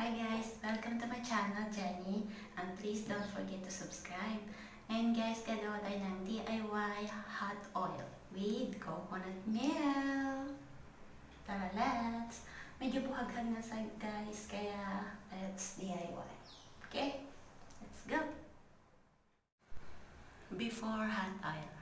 Hi guys! Welcome to my channel, Jenny. And please don't forget to subscribe. And guys, gagawa tayo ng DIY hot oil with coconut milk. Tara, let's! Medyo buhaghan na side guys, kaya let's DIY. Okay? Let's go! Before hot oil.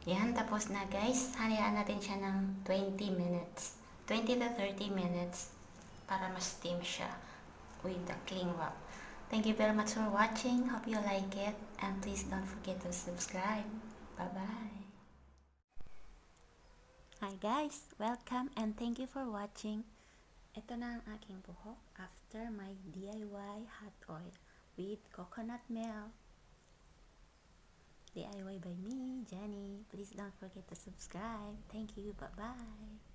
Yan, tapos na guys. Hayaan natin siya ng 20 minutes. 20 to 30 minutes para ma-steam siya with the cling wrap. Thank you very much for watching. Hope you like it. And please don't forget to subscribe. Bye-bye. Hi guys! Welcome and thank you for watching. Ito na ang aking buhok after my DIY hot oil with coconut milk. DIY by me, Jenny. Please don't forget to subscribe. Thank you. Bye-bye.